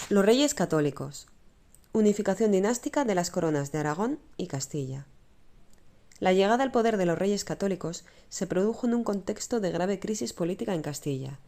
Los Reyes Católicos. Unificación dinástica de las coronas de Aragón y Castilla. La llegada al poder de los Reyes Católicos se produjo en un contexto de grave crisis política en Castilla.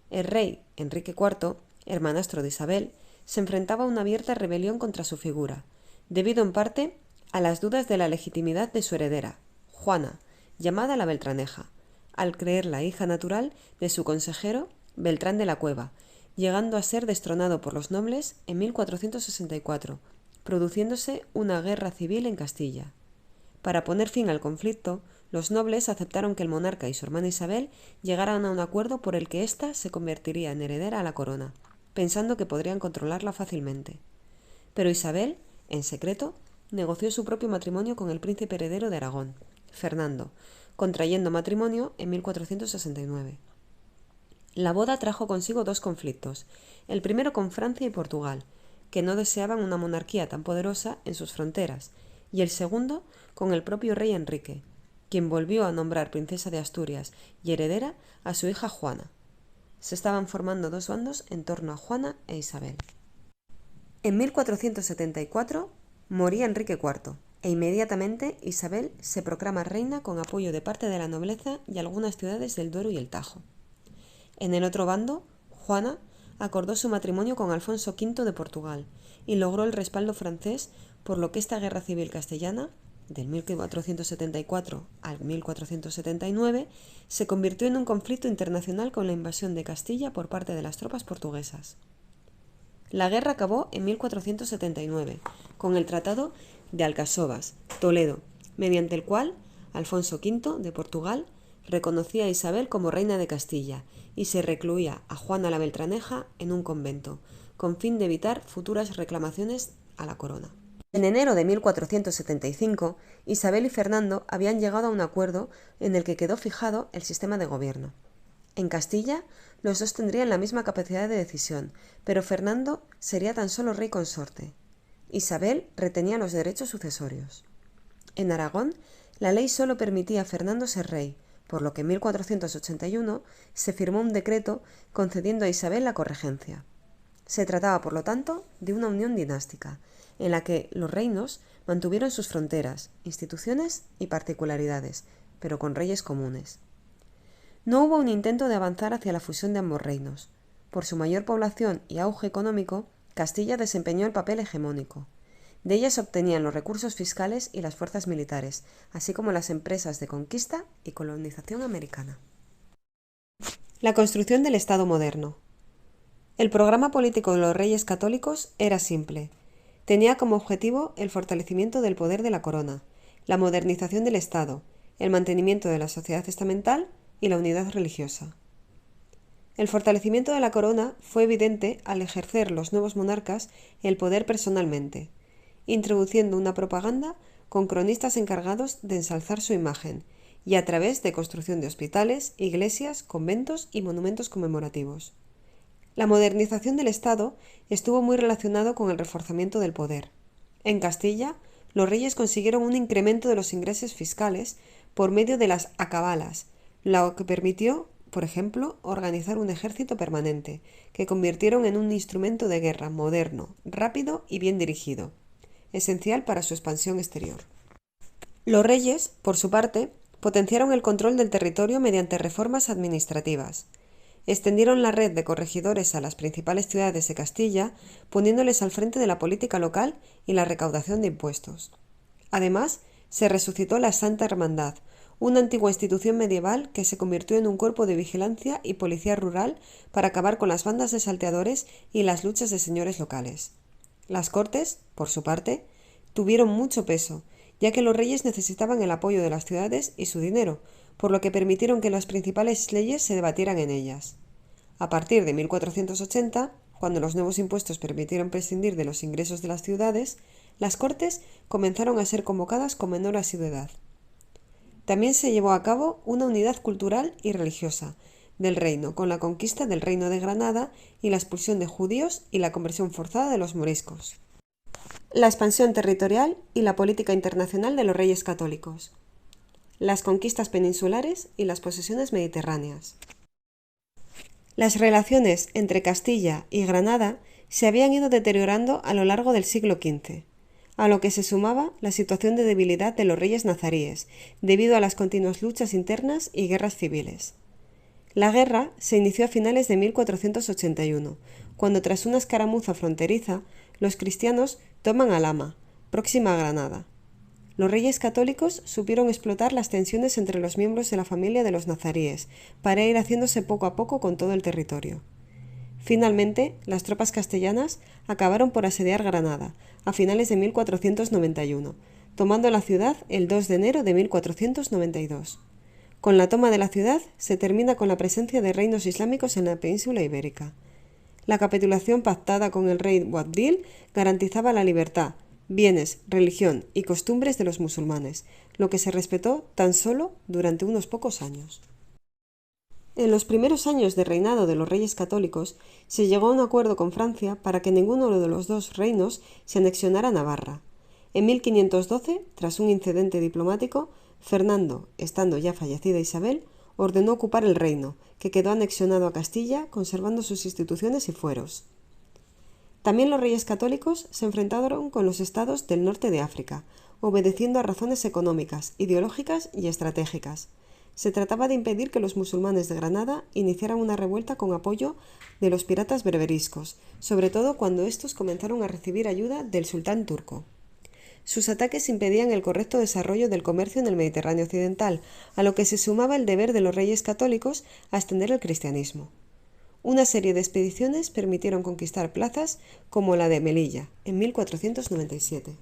El rey Enrique IV, hermanastro de Isabel, se enfrentaba a una abierta rebelión contra su figura, debido en parte a las dudas de la legitimidad de su heredera, Juana, llamada la Beltraneja, al creerla hija natural de su consejero Beltrán de la Cueva, llegando a ser destronado por los nobles en 1464, produciéndose una guerra civil en Castilla. Para poner fin al conflicto, los nobles aceptaron que el monarca y su hermana Isabel llegaran a un acuerdo por el que ésta se convertiría en heredera a la corona, pensando que podrían controlarla fácilmente. Pero Isabel, en secreto, negoció su propio matrimonio con el príncipe heredero de Aragón, Fernando, contrayendo matrimonio en 1469. La boda trajo consigo dos conflictos, el primero con Francia y Portugal, que no deseaban una monarquía tan poderosa en sus fronteras, y el segundo con el propio rey Enrique, quien volvió a nombrar princesa de Asturias y heredera a su hija Juana. Se estaban formando dos bandos en torno a Juana e Isabel. En 1474 moría Enrique IV, e inmediatamente Isabel se proclama reina con apoyo de parte de la nobleza y algunas ciudades del Duero y el Tajo. En el otro bando, Juana acordó su matrimonio con Alfonso V de Portugal y logró el respaldo francés, por lo que esta guerra civil castellana, del 1474 al 1479, se convirtió en un conflicto internacional con la invasión de Castilla por parte de las tropas portuguesas. La guerra acabó en 1479, con el Tratado de Alcasovas, Toledo, mediante el cual Alfonso V de Portugal reconocía a Isabel como reina de Castilla y se recluía a Juana la Beltraneja en un convento, con fin de evitar futuras reclamaciones a la corona. En enero de 1475, Isabel y Fernando habían llegado a un acuerdo en el que quedó fijado el sistema de gobierno. En Castilla, los dos tendrían la misma capacidad de decisión, pero Fernando sería tan solo rey consorte. Isabel retenía los derechos sucesorios. En Aragón, la ley solo permitía a Fernando ser rey, por lo que en 1481 se firmó un decreto concediendo a Isabel la corregencia. Se trataba, por lo tanto, de una unión dinástica, en la que los reinos mantuvieron sus fronteras, instituciones y particularidades, pero con reyes comunes. No hubo un intento de avanzar hacia la fusión de ambos reinos. Por su mayor población y auge económico, Castilla desempeñó el papel hegemónico. De ella se obtenían los recursos fiscales y las fuerzas militares, así como las empresas de conquista y colonización americana. La construcción del Estado moderno. El programa político de los Reyes Católicos era simple. Tenía como objetivo el fortalecimiento del poder de la corona, la modernización del Estado, el mantenimiento de la sociedad estamental y la unidad religiosa. El fortalecimiento de la corona fue evidente al ejercer los nuevos monarcas el poder personalmente, introduciendo una propaganda con cronistas encargados de ensalzar su imagen y a través de construcción de hospitales, iglesias, conventos y monumentos conmemorativos. La modernización del Estado estuvo muy relacionado con el reforzamiento del poder. En Castilla, los reyes consiguieron un incremento de los ingresos fiscales por medio de las acabalas, lo que permitió, por ejemplo, organizar un ejército permanente, que convirtieron en un instrumento de guerra moderno, rápido y bien dirigido, esencial para su expansión exterior. Los reyes, por su parte, potenciaron el control del territorio mediante reformas administrativas. Extendieron la red de corregidores a las principales ciudades de Castilla, poniéndoles al frente de la política local y la recaudación de impuestos. Además, se resucitó la Santa Hermandad, una antigua institución medieval que se convirtió en un cuerpo de vigilancia y policía rural para acabar con las bandas de salteadores y las luchas de señores locales. Las Cortes, por su parte, tuvieron mucho peso, ya que los reyes necesitaban el apoyo de las ciudades y su dinero, por lo que permitieron que las principales leyes se debatieran en ellas. A partir de 1480, cuando los nuevos impuestos permitieron prescindir de los ingresos de las ciudades, las Cortes comenzaron a ser convocadas con menor asiduidad. También se llevó a cabo una unidad cultural y religiosa del reino, con la conquista del Reino de Granada y la expulsión de judíos y la conversión forzada de los moriscos. La expansión territorial y la política internacional de los reyes católicos. Las conquistas peninsulares y las posesiones mediterráneas. Las relaciones entre Castilla y Granada se habían ido deteriorando a lo largo del siglo XV, a lo que se sumaba la situación de debilidad de los reyes nazaríes, debido a las continuas luchas internas y guerras civiles. La guerra se inició a finales de 1481, cuando tras una escaramuza fronteriza, los cristianos toman Alhama, próxima a Granada. Los reyes católicos supieron explotar las tensiones entre los miembros de la familia de los nazaríes, para ir haciéndose poco a poco con todo el territorio. Finalmente, las tropas castellanas acabaron por asediar Granada, a finales de 1491, tomando la ciudad el 2 de enero de 1492. Con la toma de la ciudad se termina con la presencia de reinos islámicos en la península ibérica. La capitulación pactada con el rey Boabdil garantizaba la libertad, bienes, religión y costumbres de los musulmanes, lo que se respetó tan solo durante unos pocos años. En los primeros años de reinado de los reyes católicos se llegó a un acuerdo con Francia para que ninguno de los dos reinos se anexionara a Navarra. En 1512, tras un incidente diplomático, Fernando, estando ya fallecida Isabel, ordenó ocupar el reino, que quedó anexionado a Castilla, conservando sus instituciones y fueros. También los reyes católicos se enfrentaron con los estados del norte de África, obedeciendo a razones económicas, ideológicas y estratégicas. Se trataba de impedir que los musulmanes de Granada iniciaran una revuelta con apoyo de los piratas berberiscos, sobre todo cuando estos comenzaron a recibir ayuda del sultán turco. Sus ataques impedían el correcto desarrollo del comercio en el Mediterráneo occidental, a lo que se sumaba el deber de los reyes católicos a extender el cristianismo. Una serie de expediciones permitieron conquistar plazas como la de Melilla, en 1497.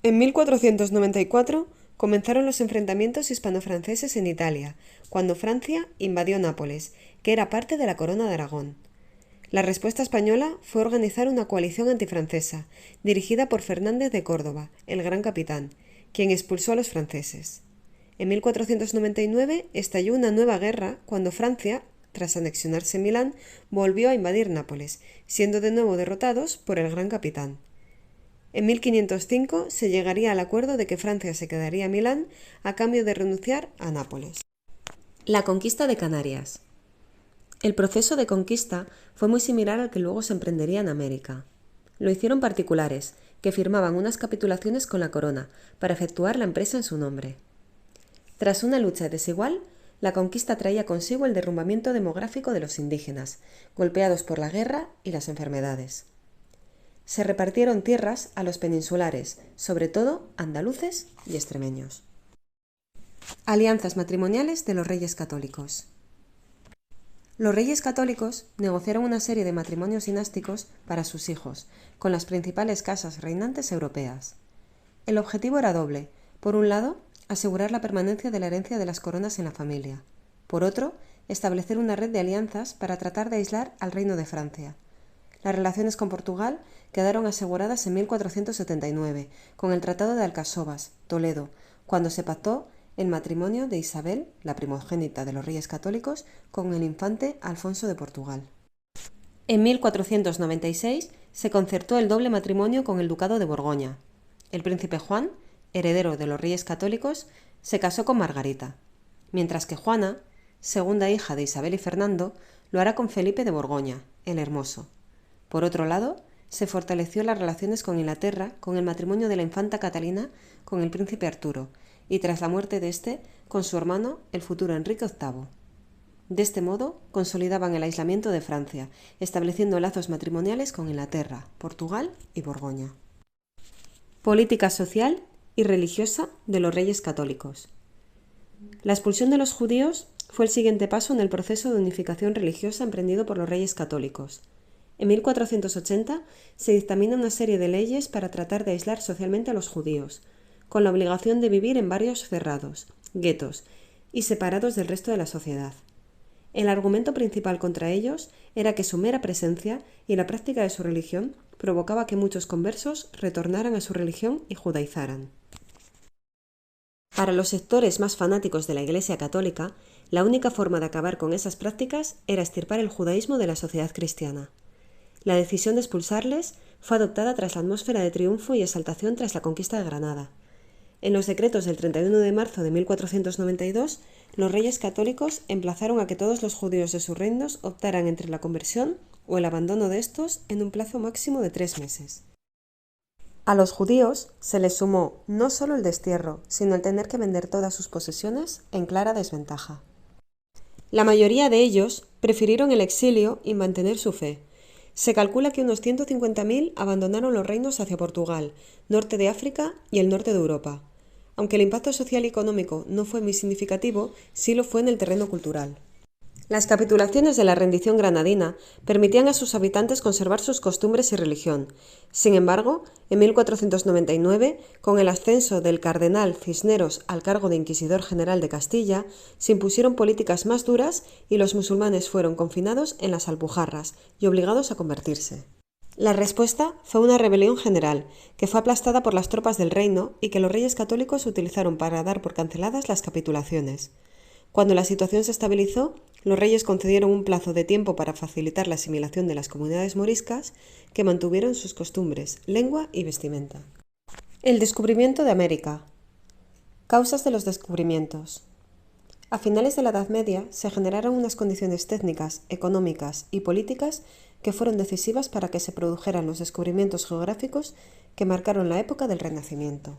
En 1494 comenzaron los enfrentamientos hispano-franceses en Italia, cuando Francia invadió Nápoles, que era parte de la Corona de Aragón. La respuesta española fue organizar una coalición antifrancesa, dirigida por Fernández de Córdoba, el gran capitán, quien expulsó a los franceses. En 1499 estalló una nueva guerra cuando Francia, tras anexionarse Milán, volvió a invadir Nápoles, siendo de nuevo derrotados por el gran capitán. En 1505 se llegaría al acuerdo de que Francia se quedaría en Milán a cambio de renunciar a Nápoles. La conquista de Canarias. El proceso de conquista fue muy similar al que luego se emprendería en América. Lo hicieron particulares, que firmaban unas capitulaciones con la corona para efectuar la empresa en su nombre. Tras una lucha desigual, la conquista traía consigo el derrumbamiento demográfico de los indígenas, golpeados por la guerra y las enfermedades. Se repartieron tierras a los peninsulares, sobre todo andaluces y extremeños. Alianzas matrimoniales de los reyes católicos. Los reyes católicos negociaron una serie de matrimonios dinásticos para sus hijos, con las principales casas reinantes europeas. El objetivo era doble: por un lado, asegurar la permanencia de la herencia de las coronas en la familia; por otro, establecer una red de alianzas para tratar de aislar al Reino de Francia. Las relaciones con Portugal quedaron aseguradas en 1479, con el Tratado de Alcasovas, Toledo, cuando se pactó el matrimonio de Isabel, la primogénita de los reyes católicos, con el infante Alfonso de Portugal. En 1496 se concertó el doble matrimonio con el ducado de Borgoña. El príncipe Juan, heredero de los reyes católicos, se casó con Margarita, mientras que Juana, segunda hija de Isabel y Fernando, lo hará con Felipe de Borgoña, el Hermoso. Por otro lado, se fortaleció las relaciones con Inglaterra con el matrimonio de la infanta Catalina con el príncipe Arturo, y tras la muerte de éste, con su hermano, el futuro Enrique VIII. De este modo, consolidaban el aislamiento de Francia, estableciendo lazos matrimoniales con Inglaterra, Portugal y Borgoña. Política social y religiosa de los reyes católicos. La expulsión de los judíos fue el siguiente paso en el proceso de unificación religiosa emprendido por los reyes católicos. En 1480 se dictamina una serie de leyes para tratar de aislar socialmente a los judíos, con la obligación de vivir en barrios cerrados, guetos, y separados del resto de la sociedad. El argumento principal contra ellos era que su mera presencia y la práctica de su religión provocaba que muchos conversos retornaran a su religión y judaizaran. Para los sectores más fanáticos de la Iglesia católica, la única forma de acabar con esas prácticas era extirpar el judaísmo de la sociedad cristiana. La decisión de expulsarles fue adoptada tras la atmósfera de triunfo y exaltación tras la conquista de Granada. En los decretos del 31 de marzo de 1492, los reyes católicos emplazaron a que todos los judíos de sus reinos optaran entre la conversión o el abandono de estos en un plazo máximo de 3 meses. A los judíos se les sumó no solo el destierro, sino el tener que vender todas sus posesiones en clara desventaja. La mayoría de ellos prefirieron el exilio y mantener su fe. Se calcula que unos 150.000 abandonaron los reinos hacia Portugal, norte de África y el norte de Europa. Aunque el impacto social y económico no fue muy significativo, sí lo fue en el terreno cultural. Las capitulaciones de la rendición granadina permitían a sus habitantes conservar sus costumbres y religión. Sin embargo, en 1499, con el ascenso del cardenal Cisneros al cargo de Inquisidor General de Castilla, se impusieron políticas más duras y los musulmanes fueron confinados en las Alpujarras y obligados a convertirse. La respuesta fue una rebelión general, que fue aplastada por las tropas del reino y que los reyes católicos utilizaron para dar por canceladas las capitulaciones. Cuando la situación se estabilizó, los reyes concedieron un plazo de tiempo para facilitar la asimilación de las comunidades moriscas, que mantuvieron sus costumbres, lengua y vestimenta. El descubrimiento de América. Causas de los descubrimientos. A finales de la Edad Media se generaron unas condiciones técnicas, económicas y políticas que fueron decisivas para que se produjeran los descubrimientos geográficos que marcaron la época del Renacimiento.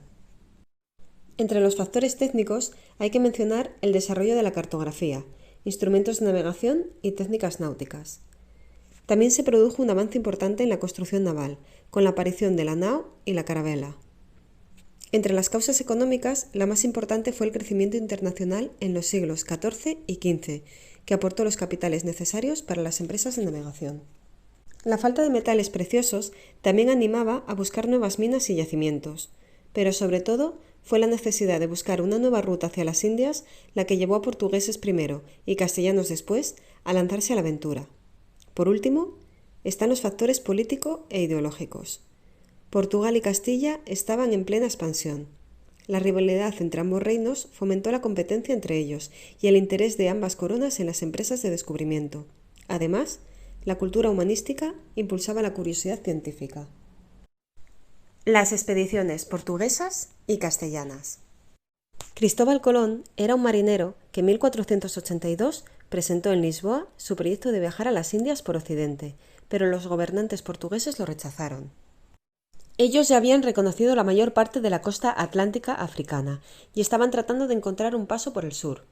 Entre los factores técnicos hay que mencionar el desarrollo de la cartografía, instrumentos de navegación y técnicas náuticas. También se produjo un avance importante en la construcción naval, con la aparición de la nao y la carabela. Entre las causas económicas, la más importante fue el crecimiento internacional en los siglos XIV y XV, que aportó los capitales necesarios para las empresas de navegación. La falta de metales preciosos también animaba a buscar nuevas minas y yacimientos, pero sobre todo fue la necesidad de buscar una nueva ruta hacia las Indias la que llevó a portugueses primero y castellanos después a lanzarse a la aventura. Por último, están los factores político e ideológicos. Portugal y Castilla estaban en plena expansión. La rivalidad entre ambos reinos fomentó la competencia entre ellos y el interés de ambas coronas en las empresas de descubrimiento. Además, la cultura humanística impulsaba la curiosidad científica. Las expediciones portuguesas y castellanas. Cristóbal Colón era un marinero que en 1482 presentó en Lisboa su proyecto de viajar a las Indias por Occidente, pero los gobernantes portugueses lo rechazaron. Ellos ya habían reconocido la mayor parte de la costa atlántica africana y estaban tratando de encontrar un paso por el sur.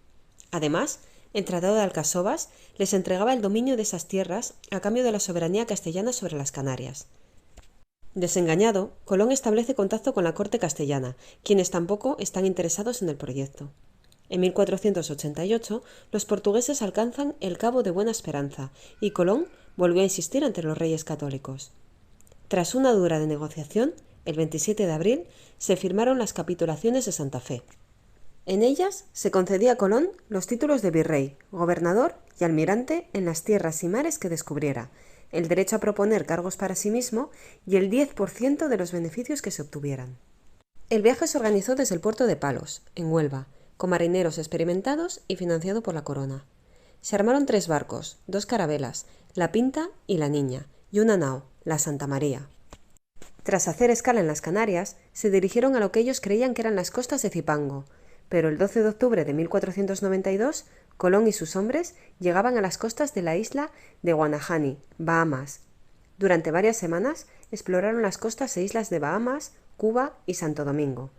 Además, el Tratado de Alcasovas les entregaba el dominio de esas tierras a cambio de la soberanía castellana sobre las Canarias. Desengañado, Colón establece contacto con la corte castellana, quienes tampoco están interesados en el proyecto. En 1488, los portugueses alcanzan el Cabo de Buena Esperanza y Colón volvió a insistir ante los reyes católicos. Tras una dura negociación, el 27 de abril se firmaron las capitulaciones de Santa Fe. En ellas se concedía a Colón los títulos de virrey, gobernador y almirante en las tierras y mares que descubriera, el derecho a proponer cargos para sí mismo y el 10% de los beneficios que se obtuvieran. El viaje se organizó desde el puerto de Palos, en Huelva, con marineros experimentados y financiado por la corona. Se armaron 3 barcos, 2 carabelas, la Pinta y la Niña, y una nao, la Santa María. Tras hacer escala en las Canarias, se dirigieron a lo que ellos creían que eran las costas de Zipango, pero el 12 de octubre de 1492, Colón y sus hombres llegaban a las costas de la isla de Guanahani, Bahamas. Durante varias semanas exploraron las costas e islas de Bahamas, Cuba y Santo Domingo.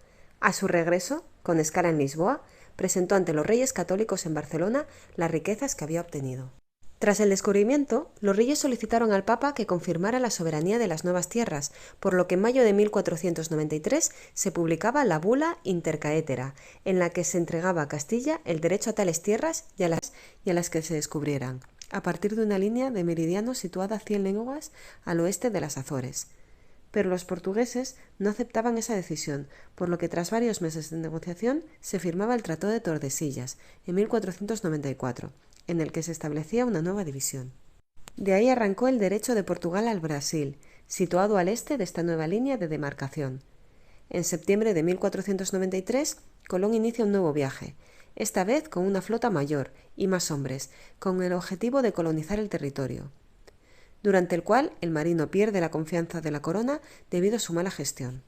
A su regreso, con escala en Lisboa, presentó ante los reyes católicos en Barcelona las riquezas que había obtenido. Tras el descubrimiento, los reyes solicitaron al Papa que confirmara la soberanía de las nuevas tierras, por lo que en mayo de 1493 se publicaba la Bula Intercaetera, en la que se entregaba a Castilla el derecho a tales tierras y a las que se descubrieran, a partir de una línea de meridiano situada 100 leguas al oeste de las Azores. Pero los portugueses no aceptaban esa decisión, por lo que tras varios meses de negociación se firmaba el Tratado de Tordesillas, en 1494, en el que se establecía una nueva división. De ahí arrancó el derecho de Portugal al Brasil, situado al este de esta nueva línea de demarcación. En septiembre de 1493, Colón inicia un nuevo viaje, esta vez con una flota mayor y más hombres, con el objetivo de colonizar el territorio, durante el cual el marino pierde la confianza de la corona debido a su mala gestión.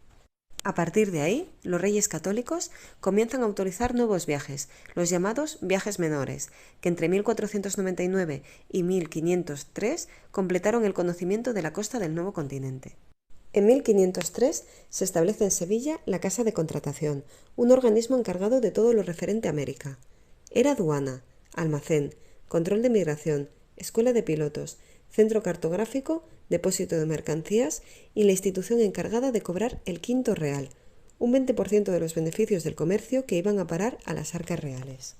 A partir de ahí, los reyes católicos comienzan a autorizar nuevos viajes, los llamados viajes menores, que entre 1499 y 1503 completaron el conocimiento de la costa del nuevo continente. En 1503 se establece en Sevilla la Casa de Contratación, un organismo encargado de todo lo referente a América. Era aduana, almacén, control de migración, escuela de pilotos, centro cartográfico, depósito de mercancías y la institución encargada de cobrar el quinto real, un 20% de los beneficios del comercio que iban a parar a las arcas reales.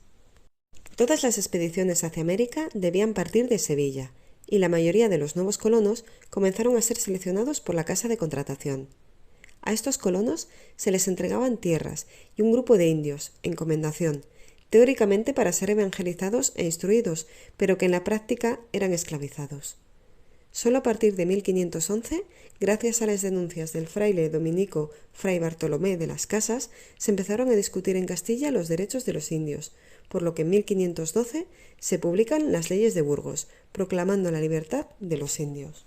Todas las expediciones hacia América debían partir de Sevilla, y la mayoría de los nuevos colonos comenzaron a ser seleccionados por la Casa de Contratación. A estos colonos se les entregaban tierras y un grupo de indios, encomendación, teóricamente para ser evangelizados e instruidos, pero que en la práctica eran esclavizados. Solo a partir de 1511, gracias a las denuncias del fraile dominico Fray Bartolomé de las Casas, se empezaron a discutir en Castilla los derechos de los indios, por lo que en 1512 se publican las leyes de Burgos, proclamando la libertad de los indios.